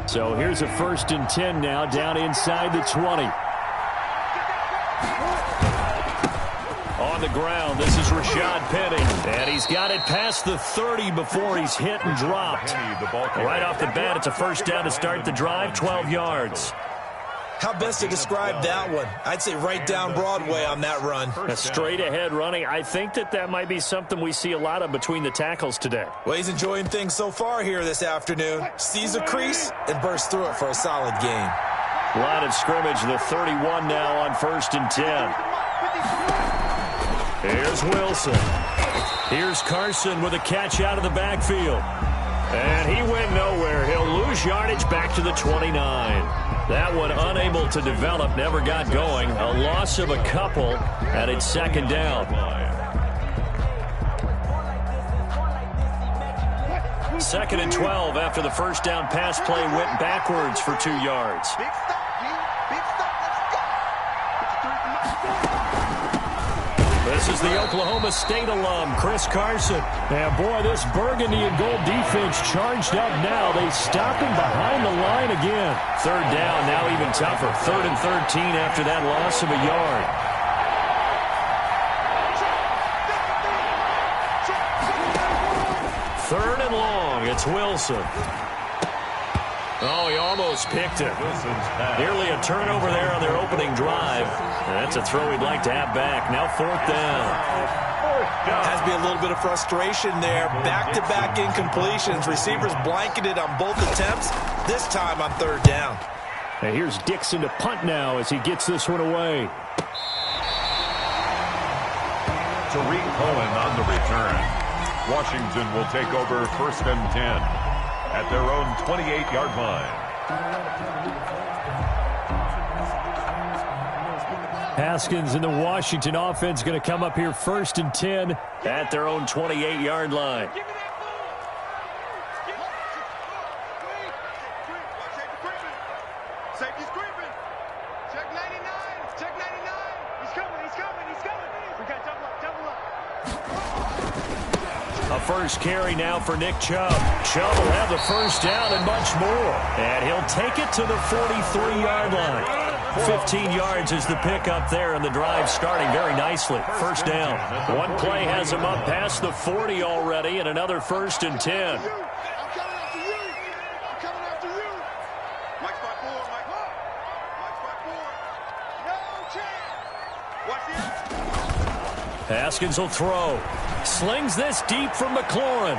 So here's a 1st and 10 now, down inside the 20. On the ground, this is Rashad Penny. And he's got it past the 30 before he's hit and dropped. Right off the bat, it's a 1st down to start the drive, 12 yards. How best to describe that one? I'd say right down Broadway on that run. A straight-ahead running. I think that might be something we see a lot of between the tackles today. Well, he's enjoying things so far here this afternoon. Sees a crease and bursts through it for a solid gain. Line of scrimmage, the 31 now on 1st and 10. Here's Wilson. Here's Carson with a catch out of the backfield. And he went nowhere. He'll lose yardage back to the 29. That one unable to develop, never got going. A loss of a couple, and it's 2nd down. 2nd and 12 after the 1st down pass play went backwards for 2 yards. This is the Oklahoma State alum, Chris Carson. And boy, this burgundy and gold defense charged up now. They stop him behind the line again. 3rd down, now even tougher. 3rd and 13 after that loss of a yard. Third and long, it's Wilson. Oh, he almost picked it. Nearly a turnover there on their opening drive. And that's a throw he'd like to have back. Now 4th down. Has to be a little bit of frustration there. Back-to-back incompletions. Receivers blanketed on both attempts, this time on 3rd down. And here's Dixon to punt now as he gets this one away. Tariq Cohen on the return. Washington will take over 1st and 10. At their own 28-yard line. Haskins and the Washington offense going to come up here 1st and 10 at their own 28-yard line. Safety's creeping. Check 99. Check 99. He's coming. He's coming. He's coming. We got double up. Double up. A 1st carry now for Nick Chubb. Chubb will have the 1st down and much more. And he'll take it to the 43-yard line. 15 yards is the pickup there, and the drive starting very nicely. 1st down. One play has him up past the 40 already, and another 1st and 10. I'm coming after you. I'm coming after you. Mike spot 4. Mike. Mike spot 4. No chance. Watch this. Haskins will throw. Slings this deep from McLaurin.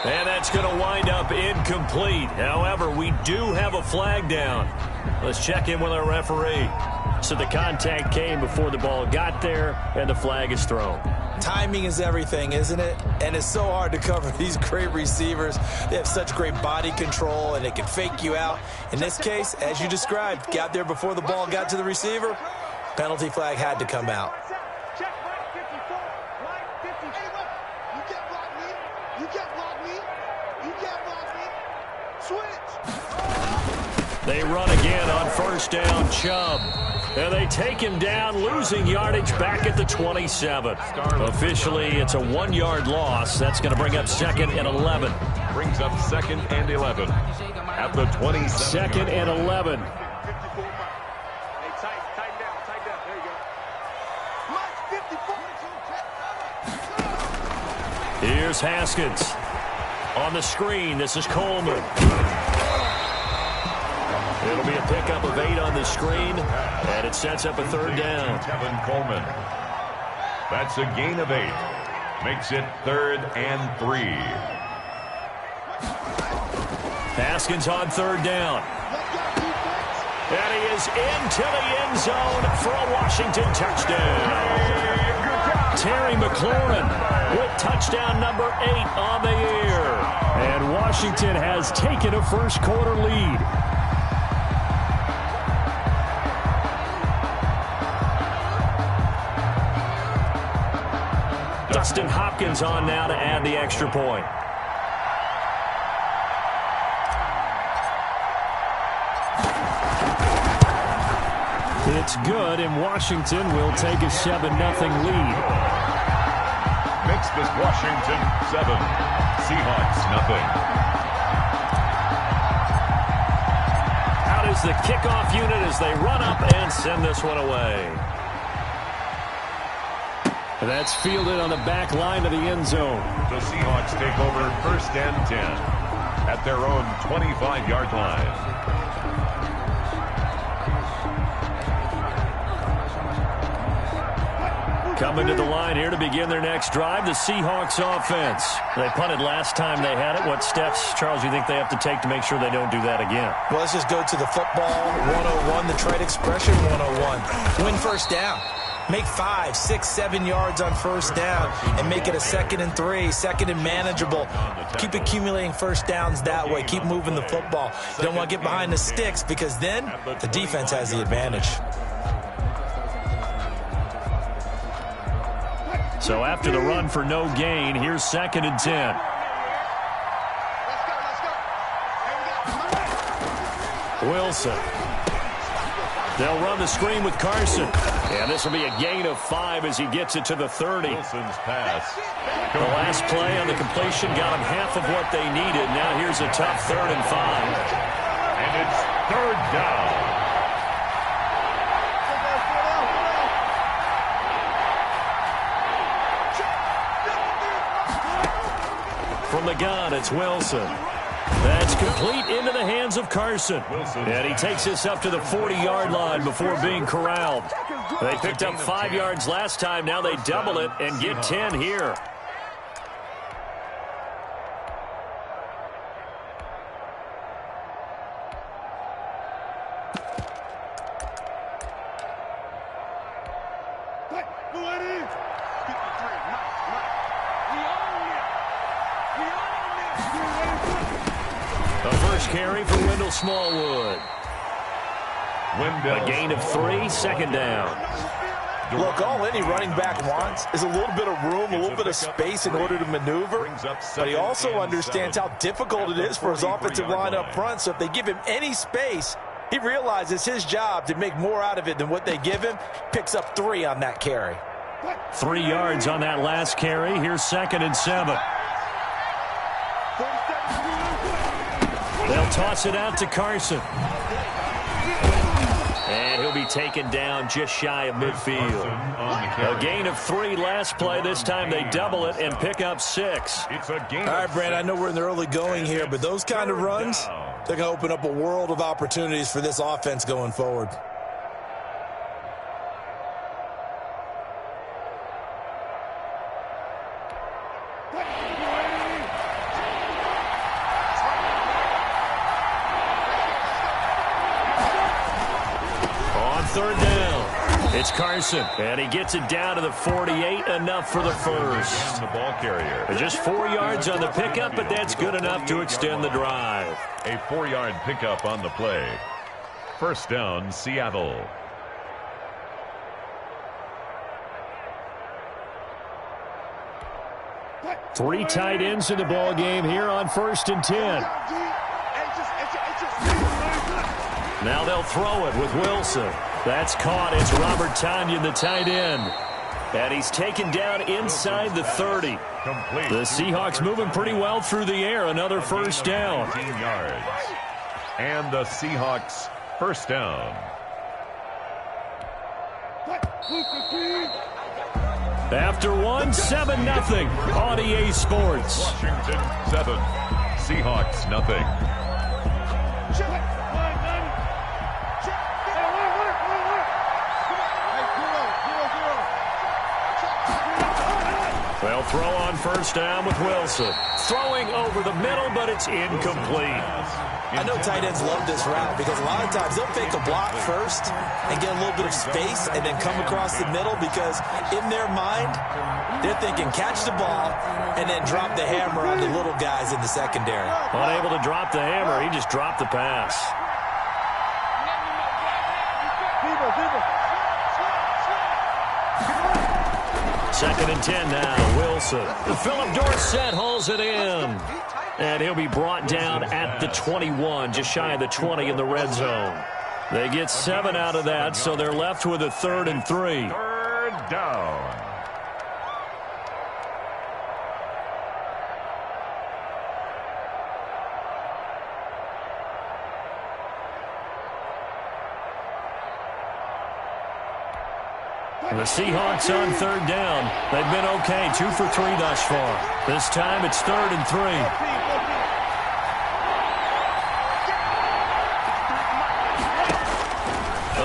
And that's going to wind up incomplete. However, we do have a flag down. Let's check in with our referee. So the contact came before the ball got there, and the flag is thrown. Timing is everything, isn't it? And it's so hard to cover these great receivers. They have such great body control, and they can fake you out. In this case, as you described, got there before the ball got to the receiver. Penalty flag had to come out. They run again on 1st down, Chubb. And they take him down, losing yardage back at the 27. Officially, it's a 1-yard loss. That's going to bring up 2nd and 11. Brings up 2nd and 11 at the 27. 2nd and 11. Here's Haskins. On the screen, this is Coleman. It'll be a pickup of 8 on the screen, and it sets up a 3rd down. Kevin Coleman. That's a gain of 8. Makes it 3rd and 3. Haskins on 3rd down. And he is into the end zone for a Washington touchdown. Terry McLaurin with touchdown number 8 on the year. And Washington has taken a 1st quarter lead. Dustin Hopkins on now to add the extra point. It's good, and Washington will take a 7-0 lead. Makes this Washington 7, Seahawks 0. is the kickoff unit as they run up and send this one away. That's fielded on the back line of the end zone. The Seahawks take over 1st and 10 at their own 25-yard line. Coming to the line here to begin their next drive, the Seahawks offense. They punted last time they had it. What steps, Charles, you think they have to take to make sure they don't do that again? Well, let's just go to the football 101, the trade expression 101. Win first down. Make 5, 6, 7 yards on first down and make it a 2nd and 3, 2nd and manageable. Keep accumulating first downs that way. Keep moving the football. You don't want to get behind the sticks because then the defense has the advantage. So after the run for no gain, here's 2nd and 10. Wilson. They'll run the screen with Carson. And this will be a gain of 5 as he gets it to the 30. Wilson's pass. The last play on the completion got him half of what they needed. Now here's a tough 3rd and 5. And it's 3rd down. From the gun, it's Wilson. That's complete into the hands of Carson. And he takes this up to the 40-yard line before being corralled. They picked up 5 yards last time. Now they double it and get 10 here. Carry for Wendell Smallwood. A gain of 3, 2nd down. Look, all any running back wants is a little bit of room, a little bit of space in order to maneuver. But he also understands how difficult it is for his offensive line up front. So if they give him any space, he realizes his job to make more out of it than what they give him. Picks up 3 on that carry. 3 yards on that last carry. Here's 2nd and 7. They'll toss it out to Carson. And he'll be taken down just shy of midfield. A gain of 3 last play. This time they double it and pick up 6. It's a gain. All right, Brand, I know we're in the early going here, but those kind of runs, they're going to open up a world of opportunities for this offense going forward. It's Carson, and he gets it down to the 48, enough for the first. The ball carrier. Just 4 yards on the pickup, but that's good enough to extend the drive. A 4-yard pickup on the play. First down, Seattle. Three tight ends in the ball game here on 1st and 10. Now they'll throw it with Wilson. That's caught. It's Robert Tonyan, the tight end. And he's taken down inside the 30. The Seahawks moving pretty well through the air. Another first down. 18 yards. And the Seahawks first down. After one, 7-0 on EA Sports. Washington 7. Seahawks nothing. They'll throw on first down with Wilson. Throwing over the middle, but it's incomplete. I know tight ends love this route because a lot of times they'll fake a block first and get a little bit of space and then come across the middle because in their mind, they're thinking catch the ball and then drop the hammer on the little guys in the secondary. Unable to drop the hammer, he just dropped the pass. Second and 10 now, Wilson. Philip Dorsett hauls it in. And he'll be brought down at the 21, just shy of the 20 in the red zone. They get 7 out of that, so they're left with a 3rd and 3. 3rd down. The Seahawks on third down. They've been okay, 2 for 3 thus far. This time it's 3rd and 3.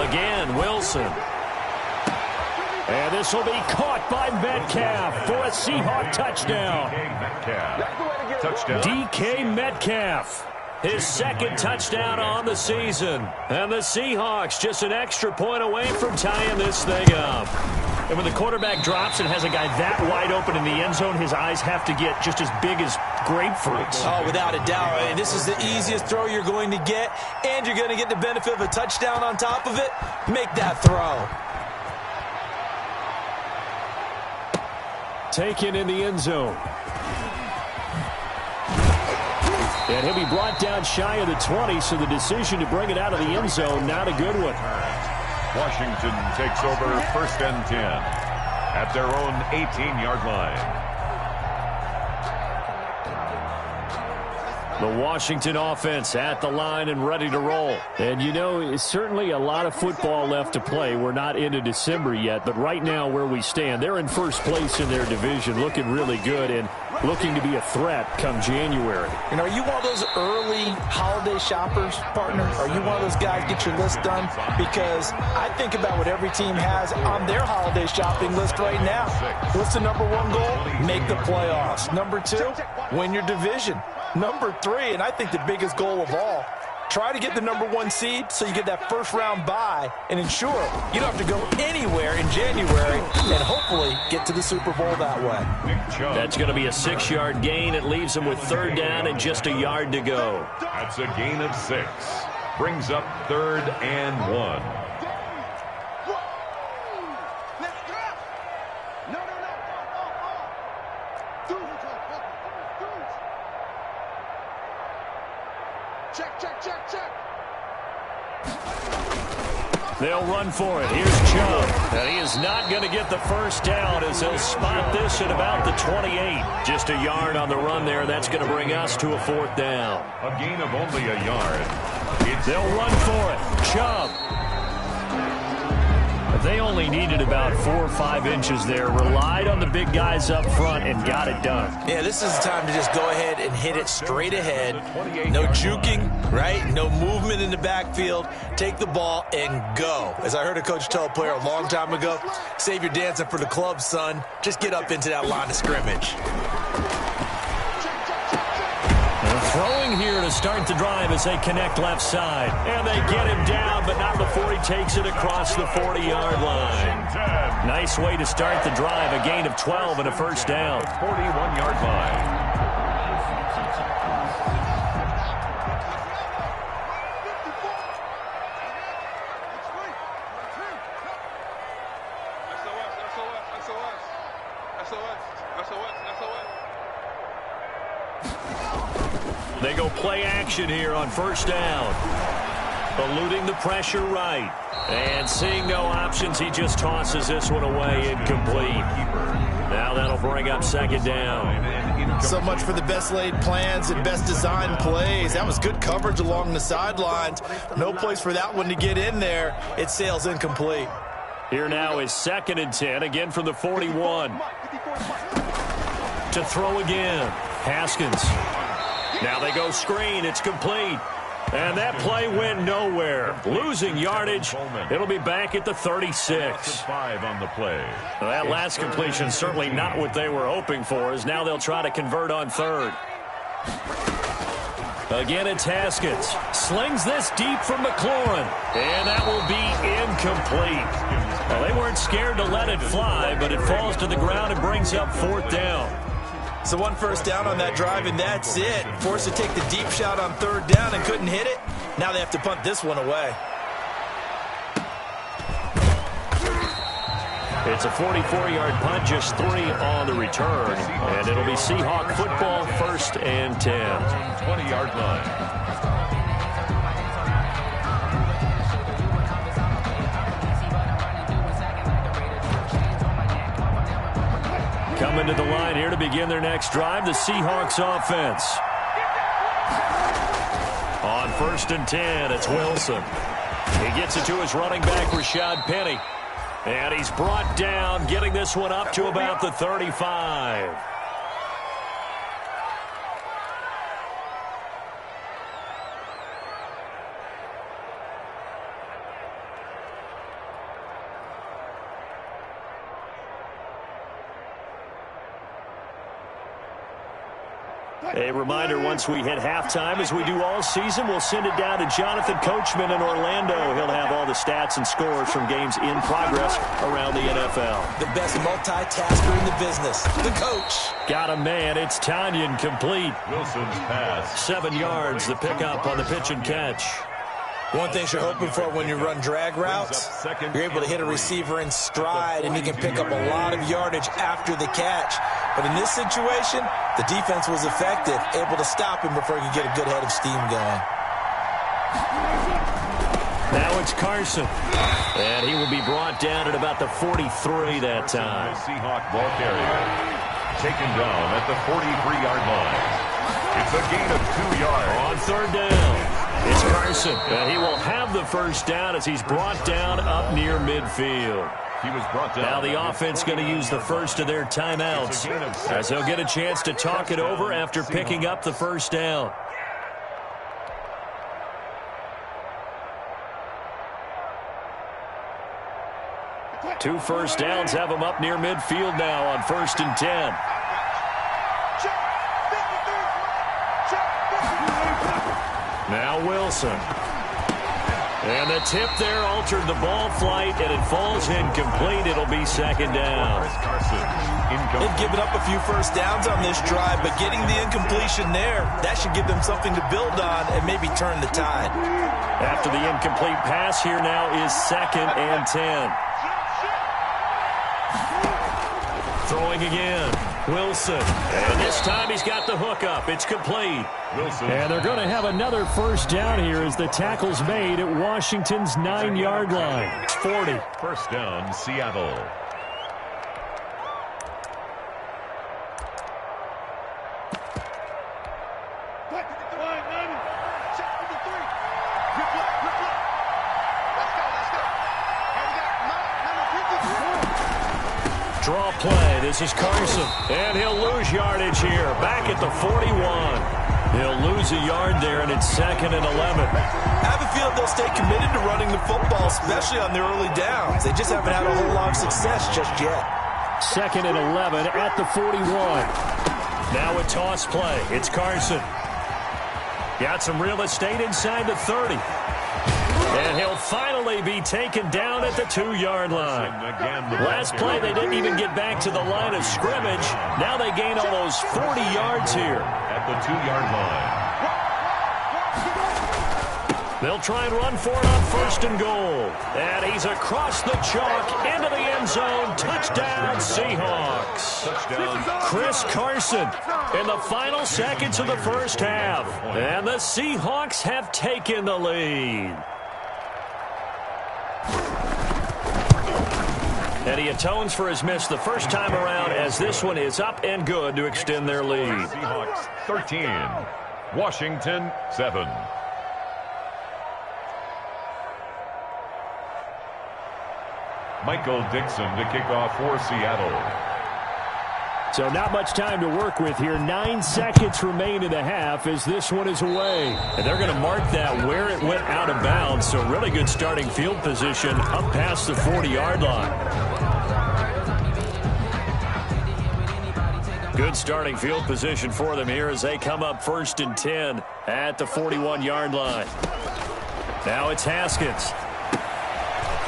Again, Wilson. And this will be caught by Metcalf for a Seahawk touchdown. DK Metcalf. His 2nd touchdown on the season. And the Seahawks just an extra point away from tying this thing up. And when the quarterback drops and has a guy that wide open in the end zone, his eyes have to get just as big as grapefruits. Oh, without a doubt. And this is the easiest throw you're going to get, and you're going to get the benefit of a touchdown on top of it. Make that throw. Taken in the end zone. And he'll be brought down shy of the 20, so the decision to bring it out of the end zone, not a good one. Washington takes over 1st and 10 at their own 18-yard line. The Washington offense at the line and ready to roll. And, you know, it's certainly a lot of football left to play. We're not into December yet, but right now where we stand, they're in first place in their division, looking really good and looking to be a threat come January. You know, are you one of those early holiday shoppers, partner? Are you one of those guys get your list done? Because I think about what every team has on their holiday shopping list right now. What's the number 1 goal? Make the playoffs. Number 2, win your division. Number 3, and I think the biggest goal of all, try to get the number 1 seed so you get that first-round bye and ensure you don't have to go anywhere in January and hopefully get to the Super Bowl that way. That's going to be a 6-yard gain. It leaves them with 3rd down and just a yard to go. That's a gain of 6. Brings up 3rd and 1. They'll run for it. Here's Chubb. And he is not going to get the first down as they'll spot this at about the 28. Just a yard on the run there. That's going to bring us to a 4th down. A gain of only a yard. They'll run for it. Chubb. They only needed about 4 or 5 inches there. Relied on the big guys up front and got it done. Yeah, this is the time to just go ahead and hit it straight ahead. No juking, right? No movement in the backfield. Take the ball and go. As I heard a coach tell a player a long time ago, save your dancing for the club, son. Just get up into that line of scrimmage. Throwing here to start the drive as they connect left side. And they get him down, but not before he takes it across the 40-yard line. Nice way to start the drive. A gain of 12 and a first down. 41-yard line. They go play action here on first down. Eluding the pressure right. And seeing no options, he just tosses this one away incomplete. Now that'll bring up 2nd down. So much for the best laid plans and best designed plays. That was good coverage along the sidelines. No place for that one to get in there. It sails incomplete. Here now is 2nd and 10, again from the 41. To throw again. Haskins. Now they go screen. It's complete. And that play went nowhere. Losing yardage. It'll be back at the 36. 5 on the play. Well, that last completion certainly not what they were hoping for, as now they'll try to convert on 3rd. Again, it's Haskins. Slings this deep from McLaurin. And that will be incomplete. Well, they weren't scared to let it fly, but it falls to the ground and brings up 4th down. So 1 first down on that drive, and that's it. Forced to take the deep shot on 3rd down and couldn't hit it. Now they have to punt this one away. It's a 44-yard punt, just 3 on the return. And it'll be Seahawk football, 1st and 10. 20-yard line. Coming to the line here to begin their next drive, the Seahawks offense. On 1st and 10, it's Wilson. He gets it to his running back, Rashad Penny. And he's brought down, getting this one up to about the 35. A reminder, once we hit halftime, as we do all season, we'll send it down to Jonathan Coachman in Orlando. He'll have all the stats and scores from games in progress around the NFL. The best multitasker in the business, the coach. Got a man. It's Tanyan complete. Wilson's pass. 7 yards, the pickup on the pitch and catch. One thing you're hoping for when you run drag routes, you're able to hit a receiver in stride, and he can pick up a lot of yardage after the catch. But in this situation, the defense was effective, able to stop him before he could get a good head of steam going. Now it's Carson, and he will be brought down at about the 43 that time. Seahawk ball carrier taken down at the 43-yard line. It's a gain of 2 yards. On third down, it's Carson, and he will have the first down as he's brought down up near midfield. He was brought down. Now the offense going to use the first of their timeouts as they'll get a chance to talk it over after picking up the first down. Two first downs have them up near midfield now on 1st and 10. Now Wilson. And the tip there altered the ball flight, and it falls incomplete. It'll be 2nd down. They've given up a few first downs on this drive, but getting the incompletion there, that should give them something to build on and maybe turn the tide. After the incomplete pass, here now is 2nd and 10. Throwing again. Wilson. And this time he's got the hook up. It's complete. Wilson. And they're going to have another first down here as the tackle's made at Washington's 9-yard line. It's 40. First down, Seattle. Draw play. This is Carson. And he'll lose yardage here. Back at the 41. He'll lose a yard there, and it's 2nd and 11. I have a feeling they'll stay committed to running the football, especially on their early downs. They just haven't had a whole lot of success just yet. 2nd and 11 at the 41. Now a toss play. It's Carson. Got some real estate inside the 30. And he'll finally be taken down at the 2-yard line. Last play, they didn't even get back to the line of scrimmage. Now they gain almost 40 yards here. At the 2-yard line. They'll try and run for it on 1st and goal. And he's across the chalk into the end zone. Touchdown, Seahawks. Touchdown. Chris Carson in the final seconds of the first half. And the Seahawks have taken the lead. And he atones for his miss the first time around as this one is up and good to extend their lead. Seahawks 13, Washington 7. Michael Dixon to kick off for Seattle. So not much time to work with here. 9 seconds remain in the half as this one is away. And they're going to mark that where it went out of bounds. So really good starting field position up past the 40-yard line. Good starting field position for them here as they come up 1st and 10 at the 41-yard line. Now it's Haskins.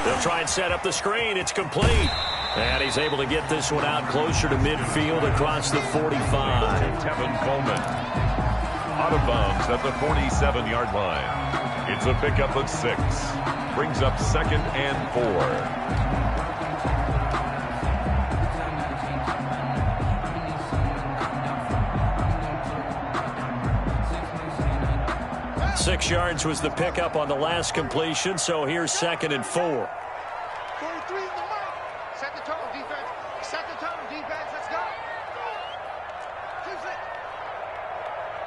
They'll try and set up the screen. It's complete. And he's able to get this one out closer to midfield across the 45. Tevin Coleman out of bounds at the 47-yard line. It's a pickup of 6. Brings up 2nd and 4. 6 yards was the pickup on the last completion, so here's 2nd and 4. 43 is the mark. Set the tone, defense. Set the tone, defense. Let's go. 2-6.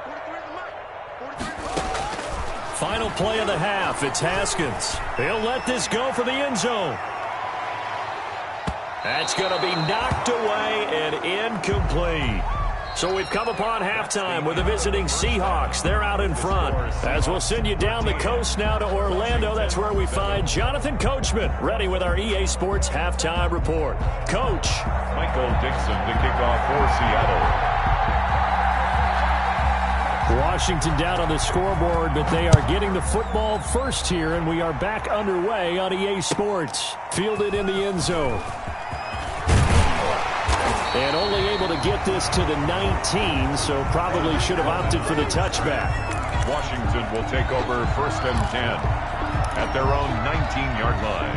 43 is the mark. 43 is the mark. Final play of the half. It's Haskins. He'll let this go for the end zone. That's going to be knocked away and incomplete. So we've come upon halftime with the visiting Seahawks. They're out in front. As we'll send you down the coast now to Orlando, that's where we find Jonathan Coachman, ready with our EA Sports Halftime Report. Coach. Michael Dixon to kick off for Seattle. Washington down on the scoreboard, but they are getting the football first here, and we are back underway on EA Sports. Fielded in the end zone. And only able to get this to the 19, so probably should have opted for the touchback. Washington will take over 1st and 10 at their own 19-yard line.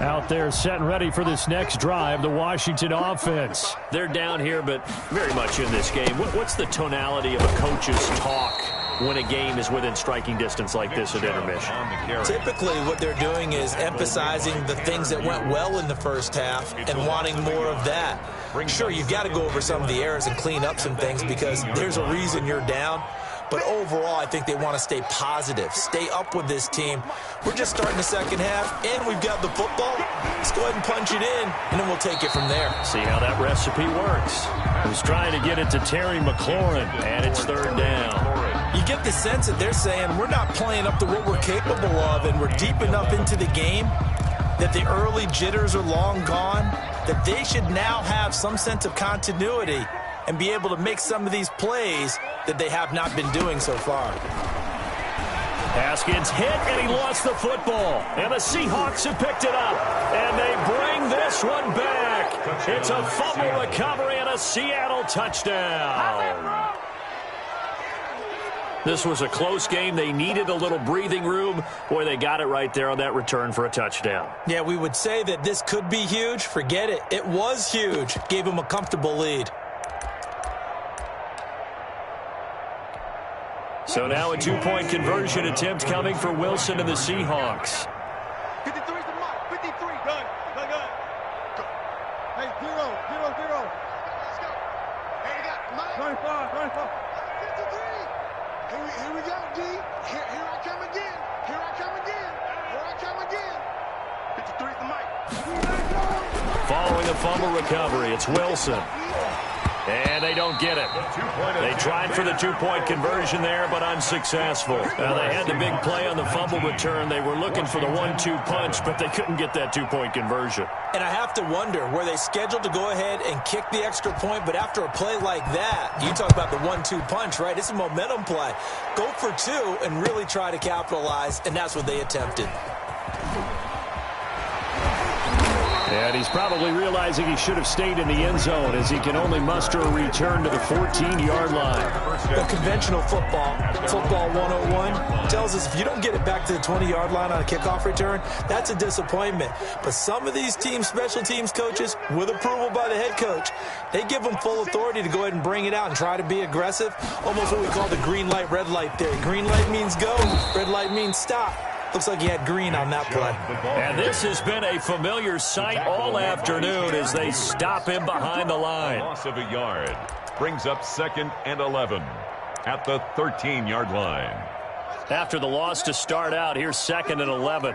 Out there set and ready for this next drive, the Washington offense. They're down here, but very much in this game. What's the tonality of a coach's talk when a game is within striking distance like this at intermission? Typically, what they're doing is emphasizing the things that went well in the first half and wanting more of that. Sure, you've got to go over some of the errors and clean up some things because there's a reason you're down. But overall, I think they want to stay positive, stay up with this team. We're just starting the second half, and we've got the football. Let's go ahead and punch it in, and then we'll take it from there. See how that recipe works. He's trying to get it to Terry McLaurin, and it's 3rd down. You get the sense that they're saying we're not playing up to what we're capable of, and we're deep enough into the game that the early jitters are long gone, that they should now have some sense of continuity and be able to make some of these plays that they have not been doing so far. Haskins hit, and he lost the football. And the Seahawks have picked it up, and they bring this one back. It's a fumble recovery and a Seattle touchdown. This was a close game. They needed a little breathing room. Boy, they got it right there on that return for a touchdown. Yeah, we would say that this could be huge. Forget it. It was huge. Gave them a comfortable lead. So now a 2-point conversion attempt coming for Wilson and the Seahawks. 53's the mark. 53. Good. Hey, 0. Let's go. Hey, you got Mike. 95. 53. Here we go, D. Here I come again. 53's the Mike. Following a fumble recovery, it's Wilson. And they don't get it. They tried for the 2-point conversion there, but unsuccessful. Now, they had the big play on the fumble return. They were looking for the 1-2 punch, but they couldn't get that 2-point conversion. And I have to wonder, were they scheduled to go ahead and kick the extra point, but after a play like that, you talk about the 1-2 punch, right? It's a momentum play. Go for 2 and really try to capitalize, and that's what they attempted. And he's probably realizing he should have stayed in the end zone as he can only muster a return to the 14-yard line. The conventional football 101, tells us if you don't get it back to the 20-yard line on a kickoff return, that's a disappointment. But some of these teams, special teams coaches, with approval by the head coach, they give them full authority to go ahead and bring it out and try to be aggressive. Almost what we call the green light, red light theory. Green light means go, red light means stop. Looks like he had green on that play. And this has been a familiar sight all afternoon as they stop him behind the line. Loss of a yard brings up 2nd and 11 at the 13-yard line. After the loss to start out, here's 2nd and 11.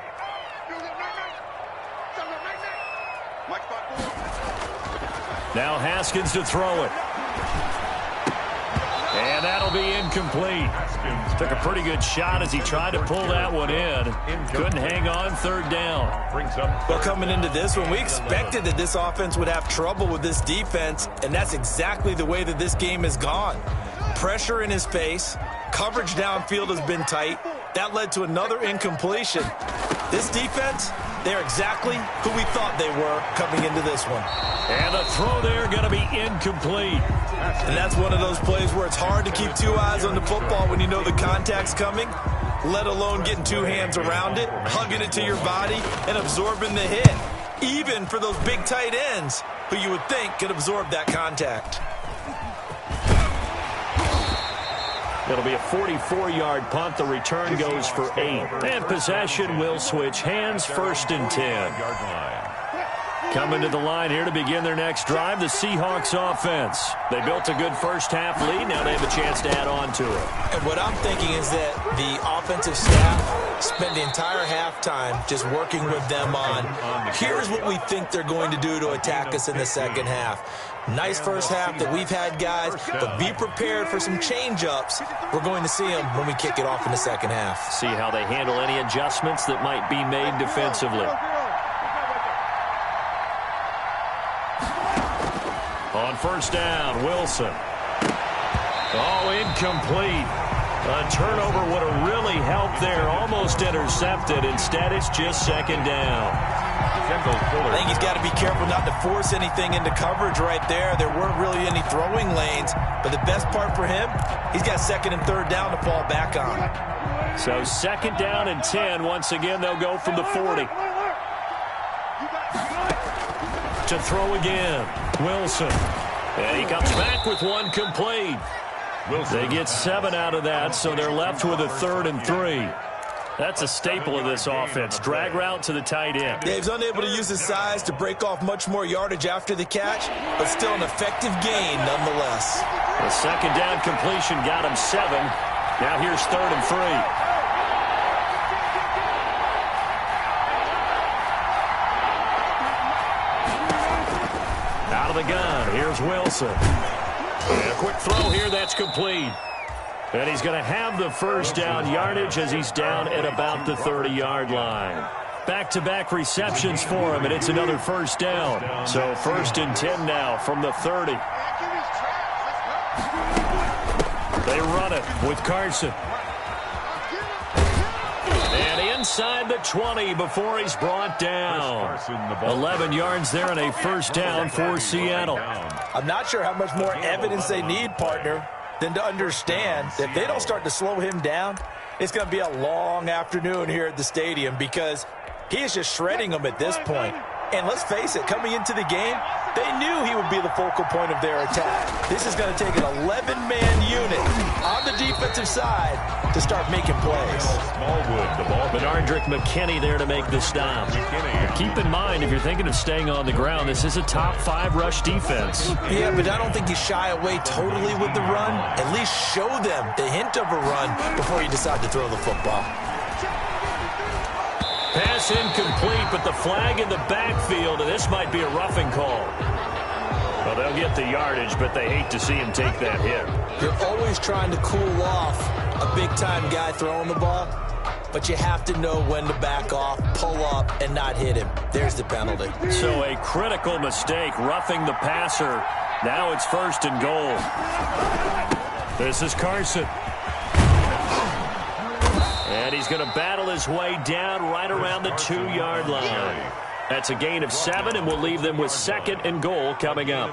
Now Haskins to throw it. And that'll be incomplete. Took a pretty good shot as he tried to pull that one in. Couldn't hang on, 3rd down. Well, coming into this one, we expected that this offense would have trouble with this defense, and that's exactly the way that this game has gone. Pressure in his face. Coverage downfield has been tight. That led to another incompletion. This defense, they're exactly who we thought they were coming into this one. And the throw there going to be incomplete. And that's one of those plays where it's hard to keep 2 eyes on the football when you know the contact's coming, let alone getting 2 hands around it, hugging it to your body, and absorbing the hit. Even for those big tight ends who you would think could absorb that contact. It'll be a 44-yard punt. The return goes for 8. And possession will switch hands, 1st and 10. Coming to the line here to begin their next drive, the Seahawks offense. They built a good first-half lead. Now they have a chance to add on to it. And what I'm thinking is that the offensive staff spent the entire halftime just working with them on, here's what we think they're going to do to attack us in the second half. Nice first half that we've had, guys, but be prepared for some change-ups. We're going to see them when we kick it off in the second half. See how they handle any adjustments that might be made defensively. On first down, Wilson. Oh, incomplete. A turnover would have really helped there. Almost intercepted. Instead, it's just second down. I think he's got to be careful not to force anything into coverage right there. There weren't really any throwing lanes. But the best part for him, he's got second and third down to fall back on. So second down and 10. Once again, they'll go from the 40. To throw again. Wilson. And he comes back with one complete. They get 7 out of that, so they're left with a 3rd and 3. That's a staple of this offense. Drag route to the tight end. Yeah, he's unable to use his size to break off much more yardage after the catch, but still an effective gain nonetheless. The second down completion got him 7. Now here's 3rd and 3. Out of the gun, here's Wilson. And a quick throw here, that's complete. And he's going to have the first down yardage as he's down at about the 30-yard line. Back-to-back receptions for him, and it's another first down. So 1st and 10 now from the 30. They run it with Carson. And inside the 20 before he's brought down. 11 yards there and a first down for Seattle. I'm not sure how much more evidence they need, partner, than to understand that if they don't start to slow him down, it's going to be a long afternoon here at the stadium because he is just shredding them at this point. And let's face it, coming into the game, they knew he would be the focal point of their attack. This is going to take an 11-man unit on the defensive side to start making plays. Smallwood, the ball. Benardrick McKinney there to make the stop. Keep in mind, if you're thinking of staying on the ground, this is a top 5 rush defense. Yeah, but I don't think you shy away totally with the run. At least show them the hint of a run before you decide to throw the football. Pass incomplete, but the flag in the backfield, and this might be a roughing call. Well, they'll get the yardage, but they hate to see him take that hit. You're always trying to cool off a big-time guy throwing the ball, but you have to know when to back off, pull up, and not hit him. There's the penalty. So a critical mistake, roughing the passer. Now it's 1st and goal. This is Carson. And he's going to battle his way down right around the 2-yard line. That's a gain of 7, and we'll leave them with 2nd and goal coming up.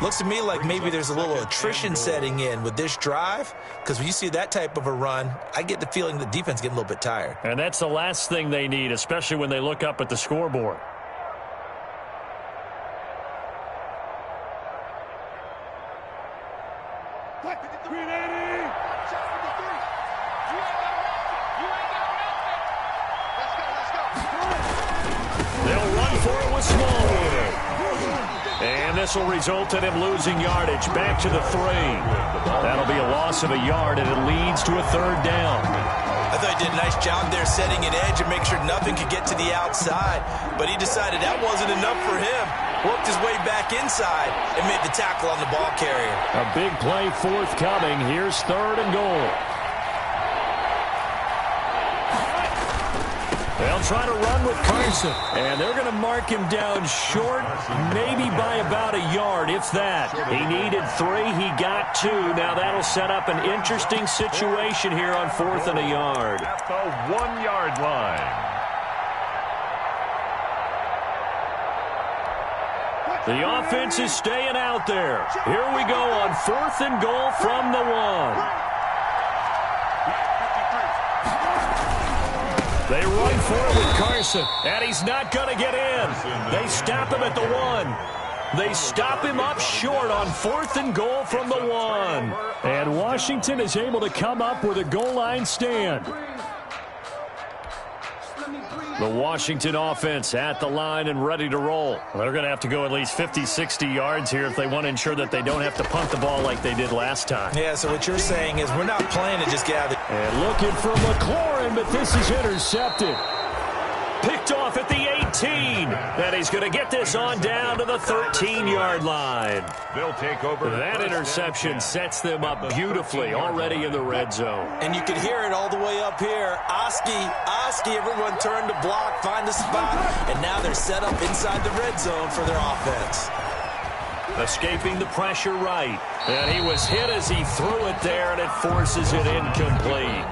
Looks to me like maybe there's a little attrition setting in with this drive, because when you see that type of a run, I get the feeling the defense getting a little bit tired. And that's the last thing they need, especially when they look up at the scoreboard. This will result in him losing yardage back to the 3. That'll be a loss of a yard, and it leads to a 3rd down. I thought he did a nice job there setting an edge and make sure nothing could get to the outside, but he decided that wasn't enough for him. Worked his way back inside and made the tackle on the ball carrier. A big play forthcoming. Here's 3rd and goal. They'll try to run with Carson. And they're going to mark him down short, maybe by about a yard, if that. He needed 3. He got 2. Now that'll set up an interesting situation here on 4th and a yard. At the 1-yard line. The offense is staying out there. Here we go on 4th and goal from the 1. They run for it with Carson, and he's not going to get in. They stop him at the 1. They stop him up short on 4th and goal from the 1. And Washington is able to come up with a goal line stand. The Washington offense at the line and ready to roll. They're going to have to go at least 50, 60 yards here if they want to ensure that they don't have to punt the ball like they did last time. Yeah, so what you're saying is we're not playing to just get out of the... And looking for McLaurin, but this is intercepted. Picked off at the 18. And he's going to get this on down to the 13-yard line. They'll take over. That interception sets them up beautifully already in the red zone. And you can hear it all the way up here. Oski, everyone turned to block, find a spot, and now they're set up inside the red zone for their offense. Escaping the pressure right. And he was hit as he threw it there, and it forces it incomplete.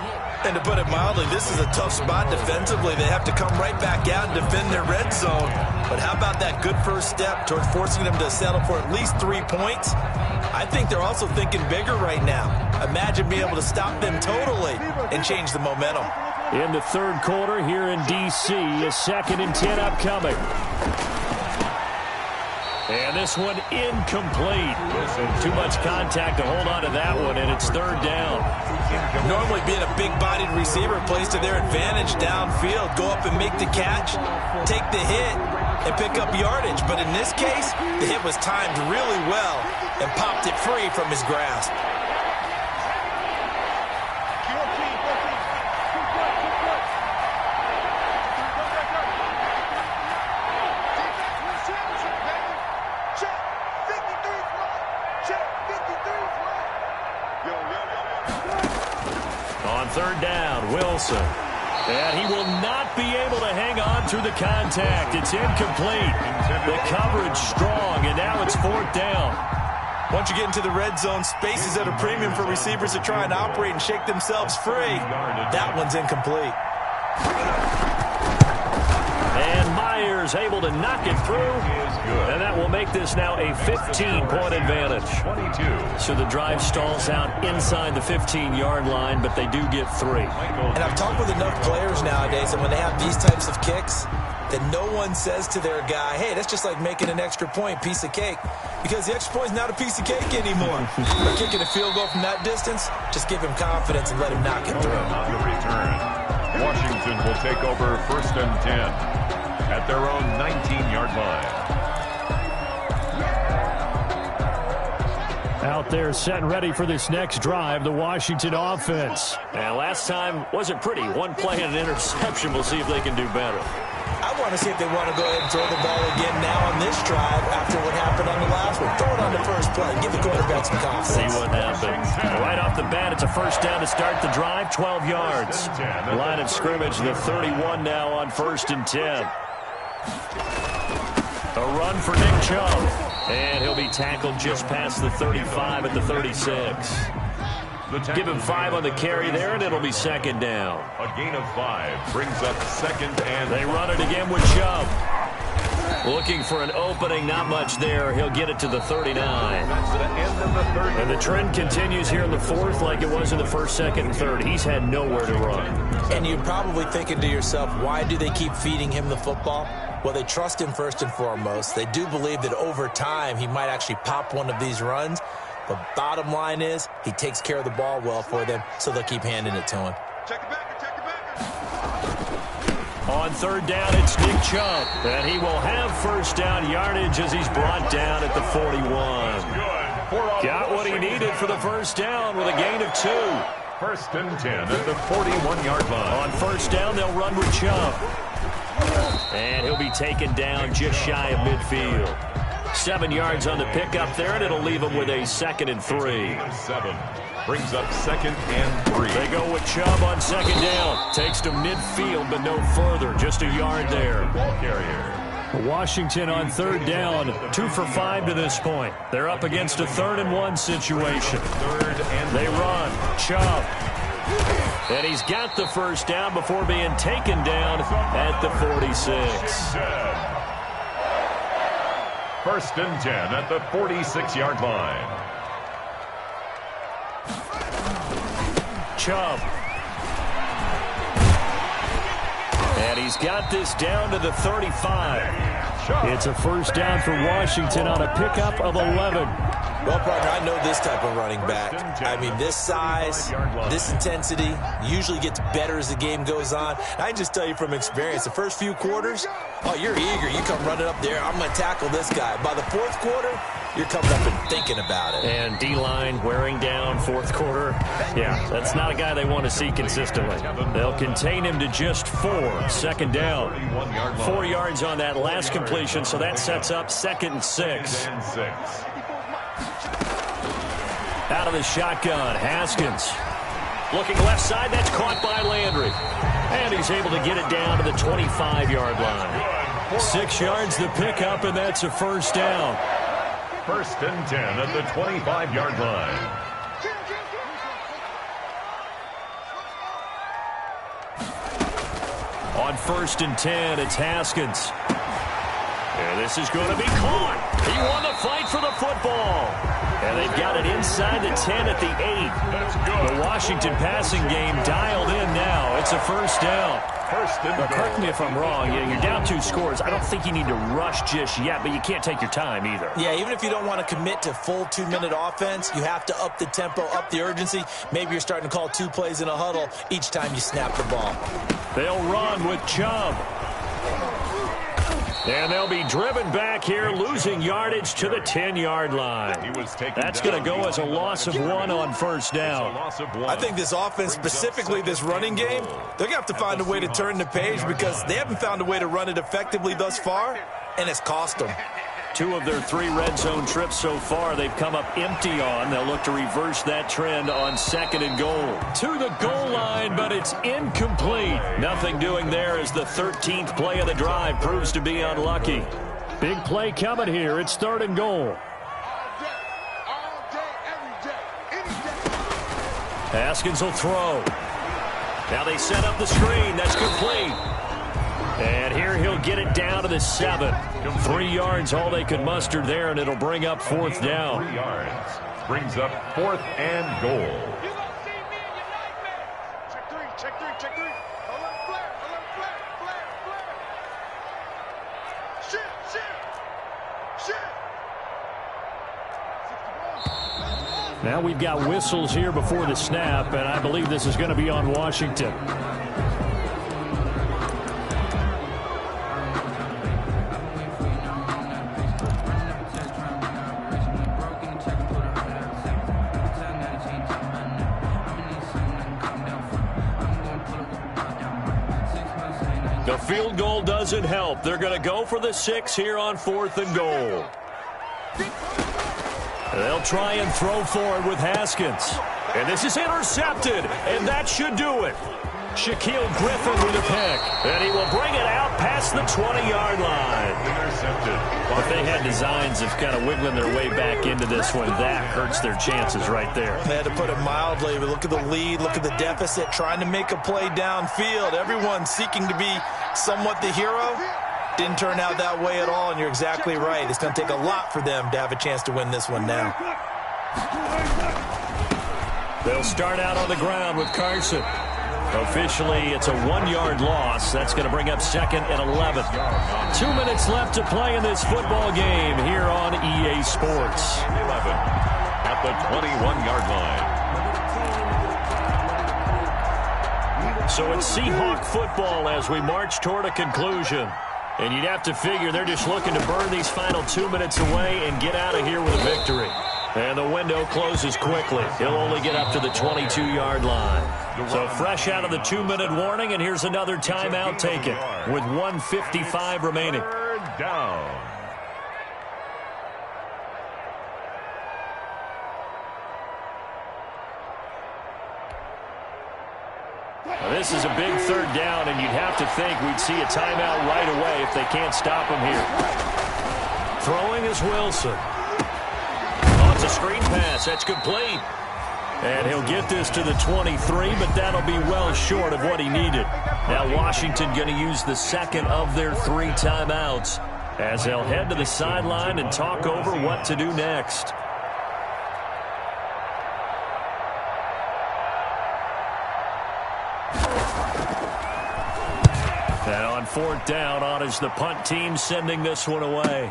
And to put it mildly, this is a tough spot defensively. They have to come right back out and defend their red zone. But how about that good first step towards forcing them to settle for at least 3 points? I think they're also thinking bigger right now. Imagine being able to stop them totally and change the momentum. In the third quarter here in D.C., a 2nd and 10 upcoming. And this one incomplete. Too much contact to hold on to that one, and it's 3rd down. Normally being a big-bodied receiver plays to their advantage downfield. Go up and make the catch, take the hit, and pick up yardage. But in this case, the hit was timed really well and popped it free from his grasp. On 3rd down, Wilson. And he will not be able to hang on through the contact. It's incomplete. The coverage strong, and now it's 4th down. Once you get into the red zone, space is at a premium for receivers to try and operate and shake themselves free. That one's incomplete. And Myers able to knock it through. And that will make this now a 15-point advantage. 22. So the drive stalls out inside the 15-yard line, but they do get 3. And I've talked with enough players nowadays, and when they have these types of kicks, that no one says to their guy, hey, that's just like making an extra point, piece of cake. Because the extra point is not a piece of cake anymore. But kicking a field goal from that distance, just give him confidence and let him knock it through. On the return, Washington will take over 1st and 10 at their own 19-yard line. Out there set and ready for this next drive, the Washington offense. And last time wasn't pretty. One play and an interception. We'll see if they can do better. I want to see if they want to go ahead and throw the ball again now on this drive after what happened on the last one. Throw it on the first play. Give the quarterback some confidence. See what happens. Right off the bat, it's a 1st down to start the drive, 12 yards. Line of scrimmage, the 31 now on 1st and 10. A run for Nick Chubb. And he'll be tackled just past the 35 at the 36. Give him 5 on the carry there, and it'll be 2nd down. A gain of 5 brings up 2nd and... They run it again with Chubb. Looking for an opening, not much there. He'll get it to the 39. That's the end of the 3rd. And the trend continues here in the 4th like it was in the 1st, 2nd, and 3rd. He's had nowhere to run. And you're probably thinking to yourself, why do they keep feeding him the football? Well, they trust him first and foremost. They do believe that over time he might actually pop one of these runs. The bottom line is he takes care of the ball well for them, so they'll keep handing it to him. Check it back, check it back. On 3rd down, it's Nick Chubb. And he will have 1st down yardage as he's brought down at the 41. Got what he needed for the 1st down with a gain of 2. 1st and 10 at the 41-yard line. On 1st down, they'll run with Chubb. And he'll be taken down just shy of midfield. 7 yards on the pickup there, and it'll leave him with a 2nd and 3. 7 brings up 2nd and 3. They go with Chubb on 2nd down. Takes to midfield, but no further. Just a yard there. Ball carrier. Washington on 3rd down. 2 for 5 to this point. They're up against a 3rd and 1 situation. 3rd and They run. Chubb. And he's got the 1st down before being taken down at the 46. 1st and 10 at the 46-yard line. Chubb. And he's got this down to the 35. It's a 1st down for Washington on a pickup of 11. Well, partner, I know this type of running back. I mean, this size, this intensity usually gets better as the game goes on. I can just tell you from experience, the first few quarters, oh, you're eager. You come running up there, I'm going to tackle this guy. By the fourth quarter, you're coming up and thinking about it. And D-line wearing down fourth quarter. Yeah, that's not a guy they want to see consistently. They'll contain him to just 4. Second down. 4 yards on that last completion, so that sets up 2nd and 6. Out of the shotgun, Haskins. Looking left side, that's caught by Landry. And he's able to get it down to the 25-yard line. 6 yards the pickup, and that's a first down. 1st and 10 at the 25-yard line. On 1st and 10, it's Haskins. And this is going to be caught. He won the fight for the football. And they've got it inside the 10 at the 8. The Washington passing game dialed in now. It's a first down. Now, correct me if I'm wrong. You're down 2 scores. I don't think you need to rush just yet, but you can't take your time either. Yeah, even if you don't want to commit to full 2-minute offense, you have to up the tempo, up the urgency. Maybe you're starting to call 2 plays in a huddle each time you snap the ball. They'll run with Chubb. And they'll be driven back here, losing yardage to the 10-yard line. That's going to go as a loss of 1 on first down. I think this offense, specifically this running game, they're going to have to find a way to turn the page because they haven't found a way to run it effectively thus far, and it's cost them. 2 of their 3 red zone trips so far they've come up empty on. They'll look to reverse that trend on 2nd and goal. To the goal line, but it's incomplete. Nothing doing there as the 13th play of the drive proves to be unlucky. Big play coming here. It's 3rd and goal. Haskins will throw. Now they set up the screen. That's complete. And here he'll get it down to the 7. 3 yards all they could muster there, and it'll bring up 4th down. 3 yards. Brings up 4th and goal. You gonna see me in your nightmare. Check 3, check 3, check 3. Alert flare, flare. Shoot. Now we've got whistles here before the snap, and I believe this is going to be on Washington. The field goal doesn't help. They're going to go for the 6 here on 4th and goal. They'll try and throw for it with Haskins. And this is intercepted, and that should do it. Shaquille Griffin with a pick. And he will bring it out past the 20-yard line. Intercepted. If they had designs of kind of wiggling their way back into this one, that hurts their chances right there. They had to put it mildly, but look at the lead, look at the deficit, trying to make a play downfield. Everyone seeking to be somewhat the hero. Didn't turn out that way at all, and you're exactly right. It's going to take a lot for them to have a chance to win this one now. They'll start out on the ground with Carson. Officially, it's a 1-yard loss. That's going to bring up 2nd and 11. 2 minutes left to play in this football game here on EA Sports. 11 at the 21-yard line. So it's Seahawk football as we march toward a conclusion. And you'd have to figure they're just looking to burn these final 2 minutes away and get out of here with a victory. And the window closes quickly. He'll only get up to the 22-yard line. So fresh out of the 2-minute warning, and here's another timeout taken with 1:55 remaining. 3rd down. Now, this is a big 3rd down, and you'd have to think we'd see a timeout right away if they can't stop him here. Throwing is Wilson. Oh, it's a screen pass. That's complete. And he'll get this to the 23, but that'll be well short of what he needed. Now Washington going to use the 2nd of their 3 timeouts as they'll head to the sideline and talk over what to do next. And on 4th down, on is the punt team sending this one away.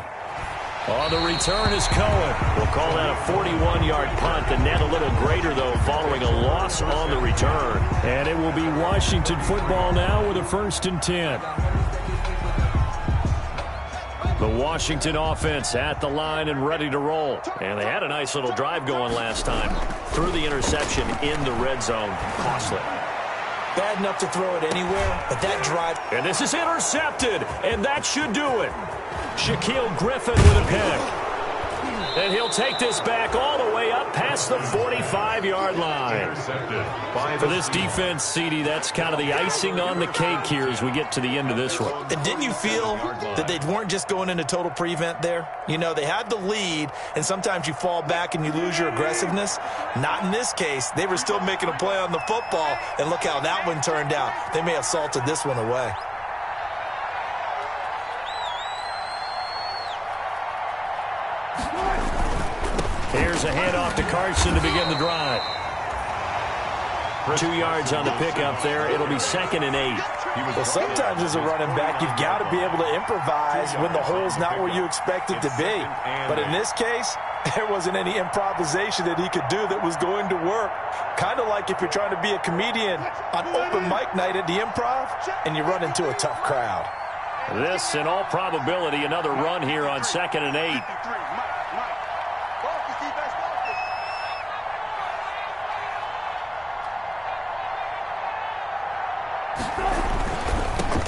On the return is Cohen. We'll call that a 41-yard punt. The net a little greater, though, following a loss on the return. And it will be Washington football now with a 1st and 10. The Washington offense at the line and ready to roll. And they had a nice little drive going last time. Threw the interception in the red zone. Costly. Bad enough to throw it anywhere, but that drive. And this is intercepted, and that should do it. Shaquille Griffin with a pick. And he'll take this back all the way up past the 45-yard line. For this defense, CD, that's kind of the icing on the cake here as we get to the end of this one. And didn't you feel that they weren't just going into total prevent there? You know, they had the lead, and sometimes you fall back and you lose your aggressiveness. Not in this case. They were still making a play on the football, and look how that one turned out. They may have salted this one away. Here's a handoff to Carson to begin the drive. 2 yards on the pickup there. It'll be 2nd and 8. Well, sometimes as a running back, you've got to be able to improvise when the hole's not where you expect it to be. But in this case, there wasn't any improvisation that he could do that was going to work. Kind of like if you're trying to be a comedian on open mic night at the Improv and you run into a tough crowd. This, in all probability, another run here on 2nd and 8.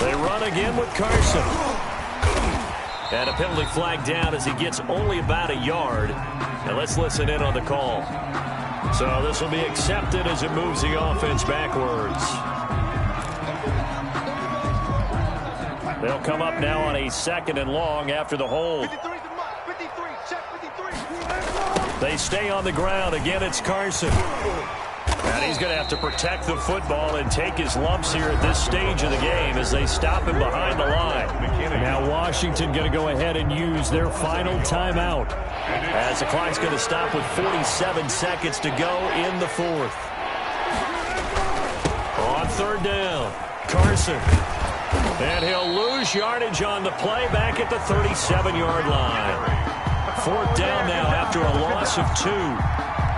They run again with Carson. And a penalty flag down as he gets only about a yard. And let's listen in on the call. So this will be accepted as it moves the offense backwards. They'll come up now on a 2nd and long after the hold. They stay on the ground. Again, it's Carson. And he's going to have to protect the football and take his lumps here at this stage of the game as they stop him behind the line. Now Washington going to go ahead and use their final timeout. As the clock's going to stop with 47 seconds to go in the 4th. On 3rd down, Carson. And he'll lose yardage on the play back at the 37-yard line. 4th down now after a loss of 2.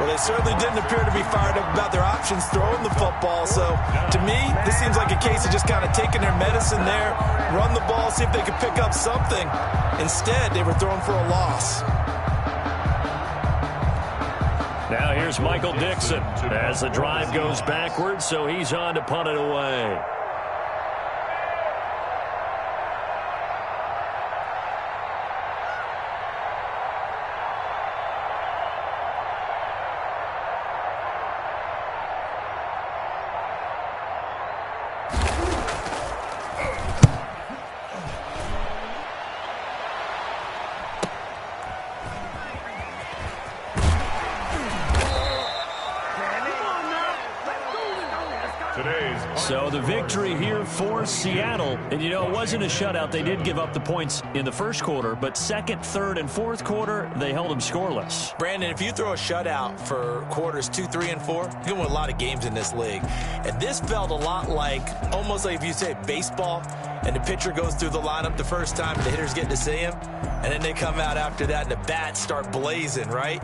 Well, they certainly didn't appear to be fired up about their options throwing the football. So, to me, this seems like a case of just kind of taking their medicine there, run the ball, see if they could pick up something. Instead, they were throwing for a loss. Now here's Michael Dixon as the drive goes backwards, so he's on to punt it away. So the victory here for Seattle. And, you know, it wasn't a shutout. They did give up the points in the 1st quarter, but 2nd, 3rd, and 4th quarter, they held them scoreless. Brandon, if you throw a shutout for quarters 2, 3, and 4, you're going to win a lot of games in this league. And this felt a lot like, almost like if you say baseball, and the pitcher goes through the lineup the first time, and the hitters get to see him, and then they come out after that, and the bats start blazing, right?